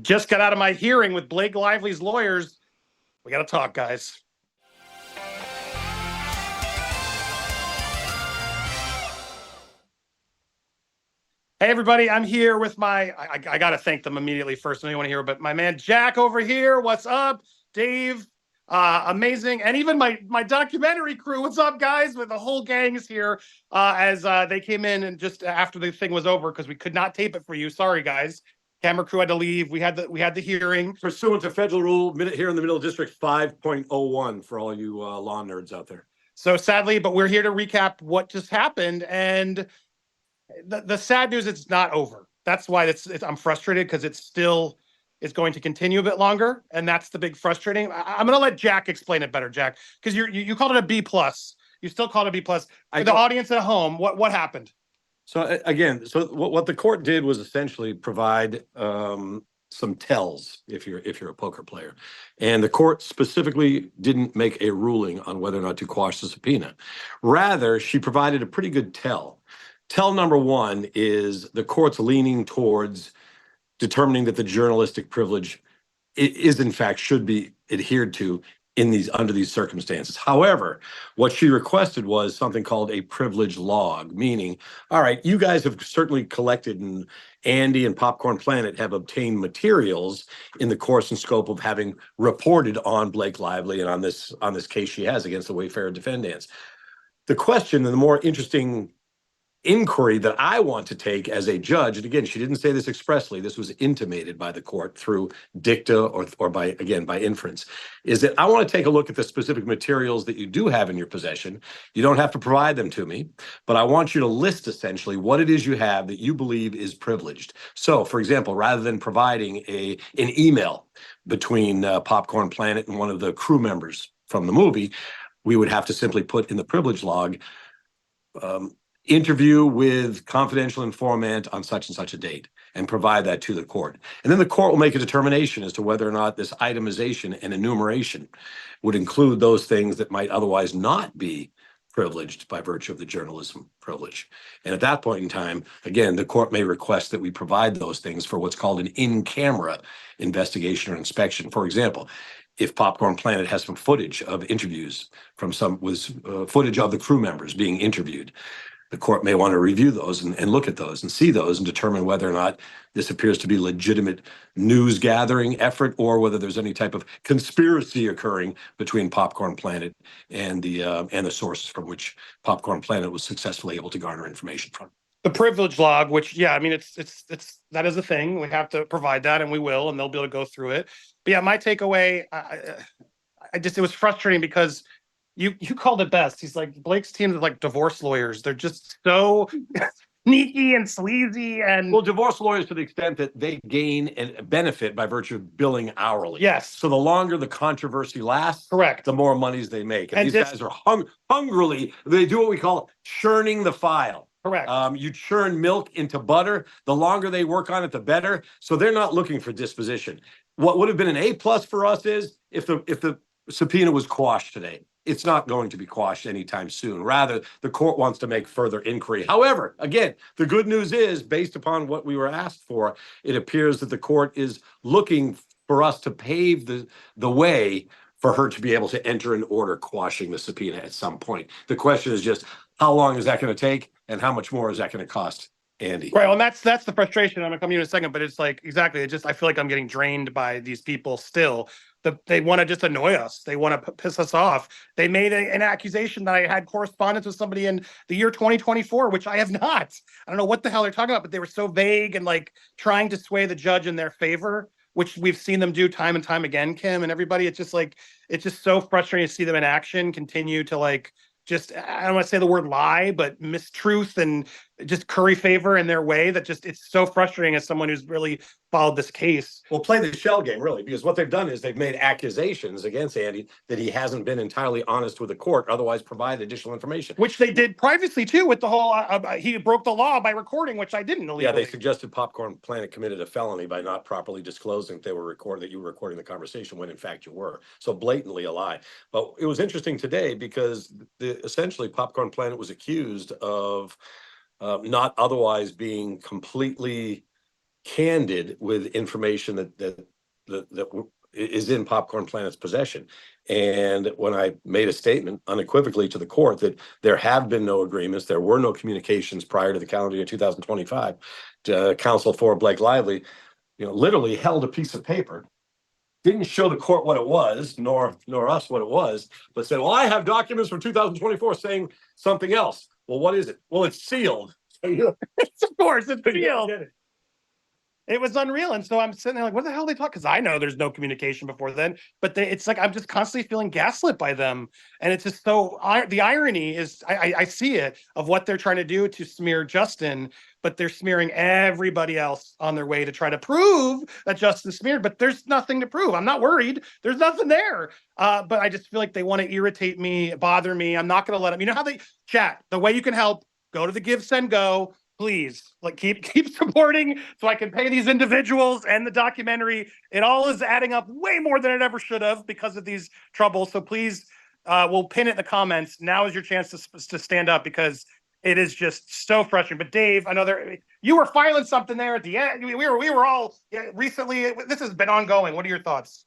Just got out of my hearing with Blake Lively's lawyers. We got to talk, guys. Hey, everybody, I'm here with I got to thank them immediately first. I don't want to hear, but my man Jack over here. What's up? Dave, amazing. And even my documentary crew. What's up, guys? With the whole gang is here as they came in and just after the thing was over because we could not tape it for you. Sorry, guys. Camera crew had to leave. We had the hearing. Pursuant to federal rule here in the Middle District 5.01 for all you law nerds out there. So sadly, but we're here to recap what just happened. And the sad news, it's not over. That's why I'm frustrated because it's going to continue a bit longer. And that's the big frustrating. I'm going to let Jack explain it better, Jack, because you called it a B plus. You still called it a B plus. For the audience at home, what happened? So again, what the court did was essentially provide some tells if you're a poker player, and the court specifically didn't make a ruling on whether or not to quash the subpoena. Rather, she provided a pretty good tell. Tell number one is the court's leaning towards determining that the journalistic privilege is in fact should be adhered to under these circumstances. However, what she requested was something called a privilege log, meaning, all right, you guys have certainly collected, and Andy and Popcorn Planet have obtained materials in the course and scope of having reported on Blake Lively and on this case she has against the Wayfarer defendants. The question and the more interesting inquiry that I want to take as a judge, and again, she didn't say this expressly, this was intimated by the court through dicta or by inference, is that I want to take a look at the specific materials that you do have in your possession. You don't have to provide them to me, but I want you to list essentially what it is you have that you believe is privileged. So, for example, rather than providing an email between Popcorn Planet and one of the crew members from the movie, we would have to simply put in the privilege log, interview with confidential informant on such and such a date, and provide that to the court. And then the court will make a determination as to whether or not this itemization and enumeration would include those things that might otherwise not be privileged by virtue of the journalism privilege. And at that point in time, again, the court may request that we provide those things for what's called an in-camera investigation or inspection. For example, if Popcorn Planet has some footage of interviews footage of the crew members being interviewed, the court may want to review those and look at those and see those and determine whether or not this appears to be legitimate news gathering effort or whether there's any type of conspiracy occurring between Popcorn Planet and the sources from which Popcorn Planet was successfully able to garner information from. The privilege log, which, yeah, I mean, it's that is a thing. We have to provide that, and we will, and they'll be able to go through it. But yeah, my takeaway, it was frustrating because you called it best. He's like, Blake's team is like divorce lawyers. They're just so sneaky and sleazy. And well, divorce lawyers to the extent that they gain and benefit by virtue of billing hourly. Yes. So the longer the controversy lasts, correct, the more monies they make. And these guys are hungrily. They do what we call churning the file. Correct. You churn milk into butter. The longer they work on it, the better. So they're not looking for disposition. What would have been an A+ for us is if the subpoena was quashed today. It's not going to be quashed anytime soon. Rather, the court wants to make further inquiry. However, again, the good news is, based upon what we were asked for, it appears that the court is looking for us to pave the way for her to be able to enter an order quashing the subpoena at some point. The question is just, how long is that going to take, and how much more is that going to cost, Andy? Right. Well, that's the frustration. I'm going to come to you in a second, but it's like, exactly. I feel like I'm getting drained by these people still. They want to just annoy us. They want to piss us off. They made an accusation that I had correspondence with somebody in the year 2024, which I have not. I don't know what the hell they're talking about, but they were so vague and like trying to sway the judge in their favor, which we've seen them do time and time again, Kim and everybody. It's just so frustrating to see them in action, continue to like, just, I don't want to say the word lie, but mistruth and just curry favor in their way. That just, it's so frustrating as someone who's really followed this case. Well, play the shell game, really, because what they've done is they've made accusations against Andy that he hasn't been entirely honest with the court, otherwise provide additional information. Which they did previously, too, with the whole, he broke the law by recording, which I didn't illegally. Yeah, they suggested Popcorn Planet committed a felony by not properly disclosing that you were recording the conversation when, in fact, you were. So blatantly a lie. But it was interesting today because essentially Popcorn Planet was accused of not otherwise being completely candid with information that is in Popcorn Planet's possession. And when I made a statement unequivocally to the court that there have been no agreements, there were no communications prior to the calendar year 2025, counsel for Blake Lively, literally held a piece of paper, didn't show the court what it was, nor us what it was, but said, well, I have documents from 2024 saying something else. Well, what is it? Well, it's sealed. Of course, it's sealed. It was unreal. And so I'm sitting there like, what the hell are they talking? Because I know there's no communication before then, but it's like I'm just constantly feeling gaslit by them. And it's just so the irony is I see it of what they're trying to do to smear Justin, but they're smearing everybody else on their way to try to prove that Justin's smeared, but there's nothing to prove. I'm not worried. There's nothing there. But I just feel like they want to irritate me, bother me. I'm not going to let them. You know how they chat? The way you can help, go to the Give, Send, Go. Please, like keep supporting so I can pay these individuals and the documentary. It all is adding up way more than it ever should have because of these troubles. So please, we'll pin it in the comments. Now is your chance to stand up because it is just so frustrating. But Dave, I know you were filing something there at the end. We were all recently. This has been ongoing. What are your thoughts?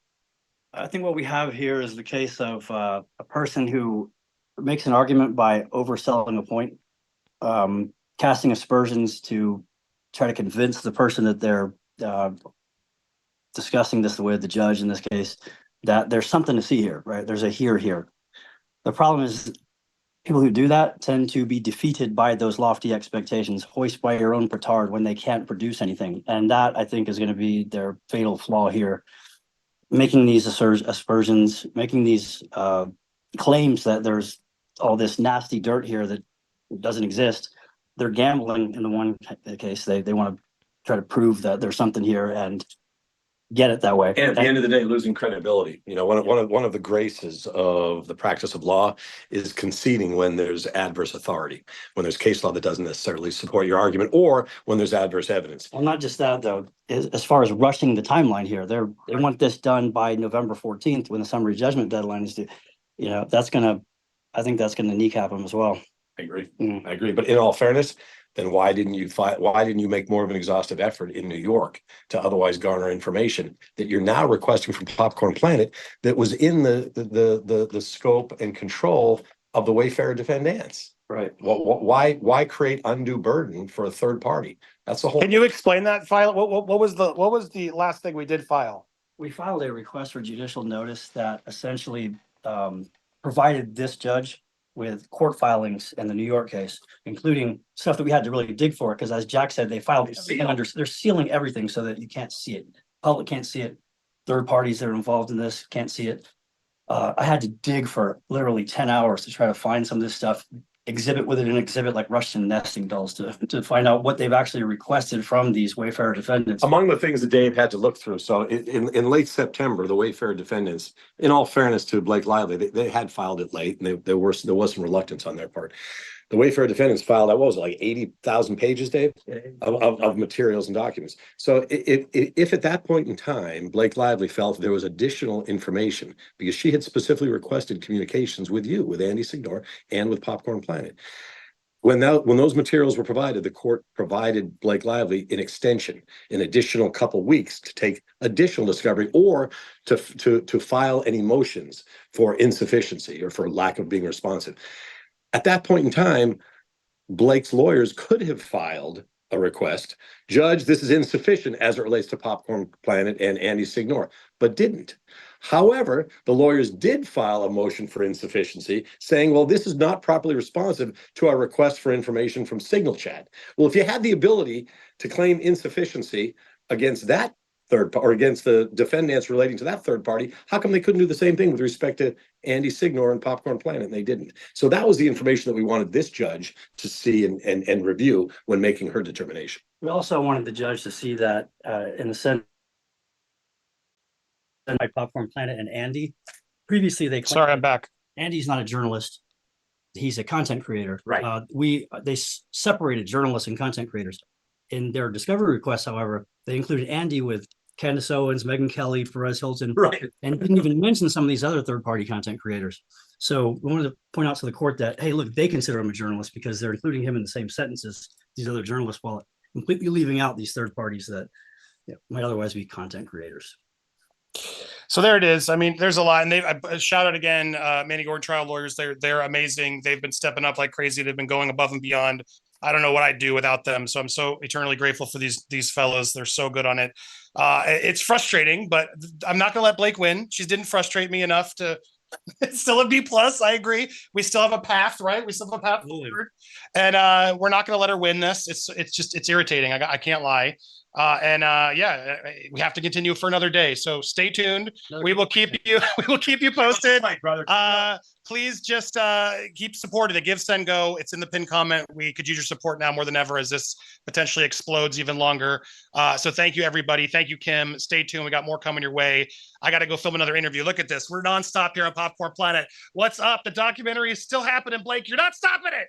I think what we have here is the case of a person who makes an argument by overselling a point. Casting aspersions to try to convince the person that they're discussing this with the judge in this case, that there's something to see here, right? There's a here. The problem is people who do that tend to be defeated by those lofty expectations, hoist by your own petard when they can't produce anything. And that, I think, is going to be their fatal flaw here. Making these aspersions, making these claims that there's all this nasty dirt here that doesn't exist. They're gambling in the one case. They want to try to prove that there's something here and get it that way. And at the end of the day, losing credibility. One of the graces of the practice of law is conceding when there's adverse authority, when there's case law that doesn't necessarily support your argument, or when there's adverse evidence. Well, not just that though. As far as rushing the timeline here, they want this done by November 14th when the summary judgment deadline is due. I think that's gonna kneecap them as well. I agree. I agree. But in all fairness, then why didn't you make more of an exhaustive effort in New York to otherwise garner information that you're now requesting from Popcorn Planet that was in the scope and control of the Wayfarer defendants? Right. Why create undue burden for a third party? That's the whole. Can you explain that file? What was the last thing we did file? We filed a request for judicial notice that essentially provided this judge with court filings in the New York case, including stuff that we had to really dig for. Because as Jack said, they're sealing everything so that you can't see it. Public can't see it. Third parties that are involved in this can't see it. I had to dig for literally 10 hours to try to find some of this stuff, exhibit with it in exhibit like Russian nesting dolls to find out what they've actually requested from these Wayfarer defendants. Among the things that Dave had to look through, so in late September, the Wayfarer defendants, in all fairness to Blake Lively, they had filed it late, and there was some reluctance on their part. The Wayfarer defendants filed, what was it, like 80,000 pages, Dave, of materials and documents. So if at that point in time, Blake Lively felt there was additional information, because she had specifically requested communications with you, with Andy Signore, and with Popcorn Planet. When those materials were provided, the court provided Blake Lively an extension, an additional couple weeks to take additional discovery or to file any motions for insufficiency or for lack of being responsive. At that point in time, Blake's lawyers could have filed a request. Judge, this is insufficient as it relates to Popcorn Planet and Andy Signore, but didn't. However, the lawyers did file a motion for insufficiency saying, well, this is not properly responsive to our request for information from Signal Chat. Well, if you had the ability to claim insufficiency against that third or against the defendants relating to that third party, how come they couldn't do the same thing with respect to Andy Signore and Popcorn Planet? And they didn't. So that was the information that we wanted this judge to see and review when making her determination. We also wanted the judge to see that in the sense by Popcorn Planet and Andy. Previously, they claimed Sorry, I'm back. Andy's not a journalist; he's a content creator. Right. They separated journalists and content creators. In their discovery request, however, they included Andy with Candace Owens, Megyn Kelly, Perez Hilton, Right. and didn't even mention some of these other third-party content creators. So we wanted to point out to the court that, hey, look, they consider him a journalist because they're including him in the same sentences these other journalists, while completely leaving out these third parties that might otherwise be content creators. So there it is. I mean, there's a lot, and shout out again, Manny Gordon trial lawyers. They're amazing. They've been stepping up like crazy. They've been going above and beyond. I don't know what I'd do without them. So I'm so eternally grateful for these fellows. They're so good on it. It's frustrating, but I'm not going to let Blake win. She didn't frustrate me enough to. It's still a B plus. I agree. We still have a path, right? We still have a path forward, and we're not going to let her win this. It's irritating. I can't lie. Yeah, we have to continue for another day. So stay tuned. We will keep you. We will keep you posted. Please just keep supporting the Give, Send, Go. It's in the pinned comment. We could use your support now more than ever as this potentially explodes even longer. So thank you, everybody. Thank you, Kim. Stay tuned. We got more coming your way. I got to go film another interview. Look at this. We're nonstop here on Popcorn Planet. What's up? The documentary is still happening, Blake. You're not stopping it.